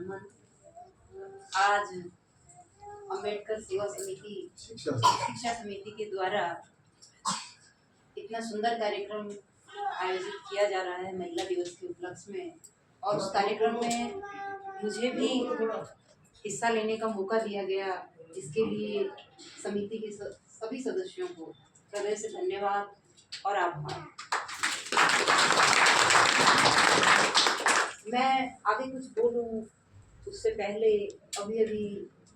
नमन। आज अंबेडकर सेवा समिति शिक्षा समिति के द्वारा इतना सुंदर कार्यक्रम आयोजित किया जा रहा है महिला दिवस के उपलक्ष्य में, और उस कार्यक्रम में मुझे भी हिस्सा लेने का मौका दिया गया। इसके लिए समिति के सभी सदस्यों को हृदय से धन्यवाद और आभार। मैं आगे कुछ बोलूं उससे पहले अभी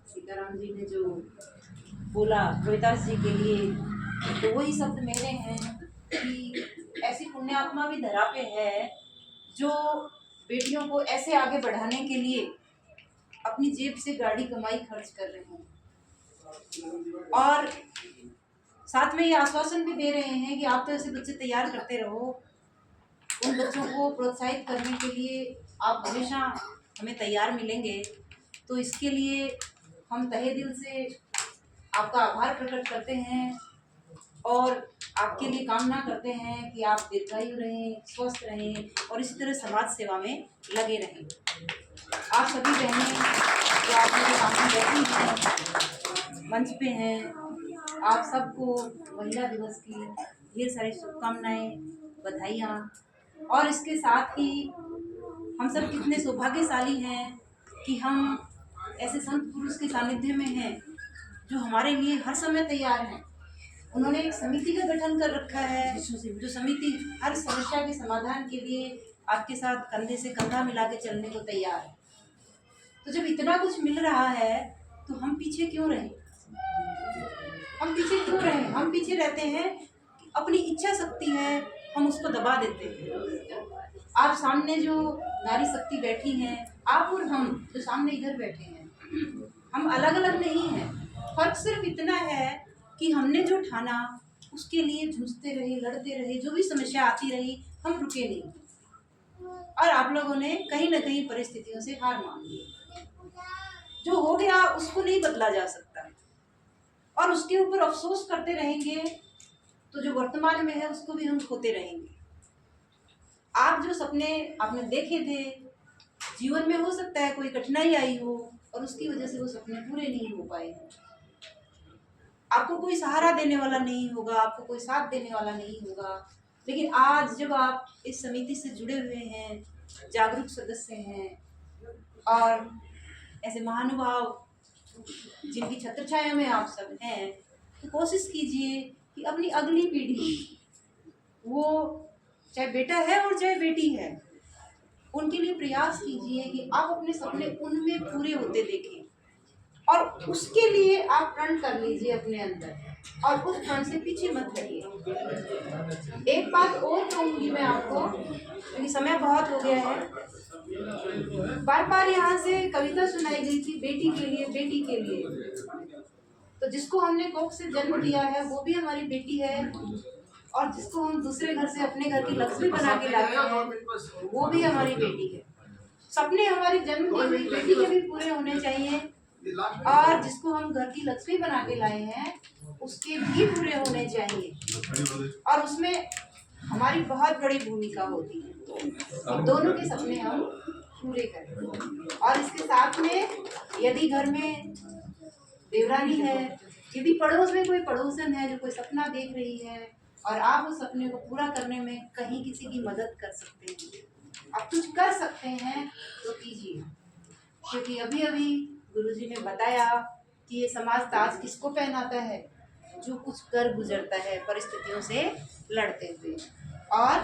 सीताराम जी ने जो बोला रोहिदास जी के लिए, तो वही शब्द मेरे हैं कि ऐसी पुण्यात्मा भी धरा पे है जो बेटियों को ऐसे आगे बढ़ाने के लिए अपनी जेब से गाड़ी कमाई खर्च कर रहे हैं, और साथ में ये आश्वासन भी दे रहे हैं कि आप तो ऐसे बच्चे तैयार करते रहो, उन बच्चों को प्रोत्साहित करने के लिए आप हमेशा हमें तैयार मिलेंगे। तो इसके लिए हम तहे दिल से आपका आभार प्रकट करते हैं और आपके लिए कामना करते हैं कि आप दीर्घायु रहें, स्वस्थ रहें और इसी तरह समाज सेवा में लगे रहें। आप सभी बहनें जो आप मेरे सामने बैठी हैं, मंच पे हैं, आप सबको महिला दिवस की ढेर सारी शुभकामनाएं, बधाइयाँ। और इसके साथ ही हम सब कितने सौभाग्यशाली हैं कि हम ऐसे संत पुरुष के सानिध्य में हैं जो हमारे लिए हर समय तैयार हैं। उन्होंने एक समिति का गठन कर रखा है, जो समिति हर समस्या के समाधान के लिए आपके साथ कंधे से कंधा मिला के चलने को तैयार है। तो जब इतना कुछ मिल रहा है तो हम पीछे क्यों रहें? हम पीछे रहते हैं कि अपनी इच्छा शक्ति है, हम उसको दबा देते हैं। आप सामने जो नारी शक्ति बैठी हैं, आप और हम जो सामने इधर बैठे हैं, हम अलग अलग नहीं हैं। फर्क सिर्फ इतना है कि हमने जो ठाना उसके लिए जूझते रहे, लड़ते रहे, जो भी समस्या आती रही हम रुके नहीं, और आप लोगों ने कहीं ना कहीं परिस्थितियों से हार मान ली। जो हो गया उसको नहीं बदला जा सकता, और उसके ऊपर अफसोस करते रहेंगे तो जो वर्तमान में है उसको भी हम खोते रहेंगे। आप जो सपने आपने देखे थे, जीवन में हो सकता है कोई कठिनाई आई हो और उसकी वजह से वो सपने पूरे नहीं हो पाए। आपको कोई सहारा देने वाला नहीं होगा, आपको कोई साथ देने वाला नहीं होगा, लेकिन आज जब आप इस समिति से जुड़े हुए हैं, जागरूक सदस्य हैं और ऐसे महानुभाव जिनकी छत्र छाया में आप सब हैं, तो कोशिश कीजिए कि अपनी अगली पीढ़ी, वो चाहे बेटा है और चाहे बेटी है, उनके लिए प्रयास कीजिए कि आप अपने सपने उनमें पूरे होते देखें, और उसके लिए आप प्रण कर लीजिए अपने अंदर, और उस प्रण से पीछे मत हटिए। एक बात और कहूँगी मैं आपको, क्योंकि समय बहुत हो गया है। बार बार यहाँ से कविता सुनाई गई थी, बेटी के लिए, बेटी के लिए। तो जिसको हमने कोख से जन्म दिया है वो भी हमारी बेटी है, और जिसको हम दूसरे घर से अपने घर की लक्ष्मी बना के लाते हैं वो भी हमारी बेटी है। सपने हमारी जन्म दी हुई बेटी के भी पूरे होने चाहिए, और जिसको हम घर की लक्ष्मी बना के लाए हैं उसके भी पूरे होने चाहिए, और उसमें हमारी बहुत बड़ी भूमिका होती है। और दोनों के सपने हम पूरे करें। और इसके साथ में यदि घर में देवरानी है, यदि पड़ोस में कोई पड़ोसन है जो कोई सपना देख रही है और आप उस सपने को पूरा करने में कहीं किसी की मदद कर सकते हैं, आप कुछ कर सकते हैं तो कीजिए। क्योंकि अभी अभी गुरुजी ने बताया कि ये समाज ताज किसको पहनाता है? जो कुछ कर गुजरता है परिस्थितियों से लड़ते हुए। और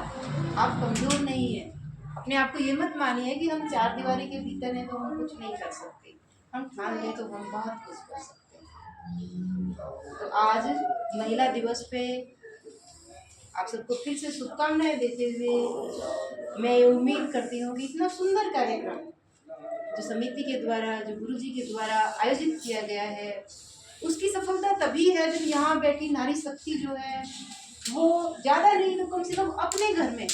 आप कमज़ोर नहीं हैं। अपने आप को ये मत मानिए कि हम चार दीवारी के भीतर हैं तो हम कुछ नहीं कर सकते। हम ठान लें तो हम बहुत कुछ कर सकते हैं। तो आज महिला दिवस पे आप सबको फिर से शुभकामनाएं देते हुए मैं ये उम्मीद करती हूँ कि इतना सुंदर कार्यक्रम जो समिति के द्वारा, जो गुरुजी के द्वारा आयोजित किया गया है, उसकी सफलता तभी है जब यहाँ बैठी नारी शक्ति जो है वो ज़्यादा नहीं तो कम से कम अपने घर में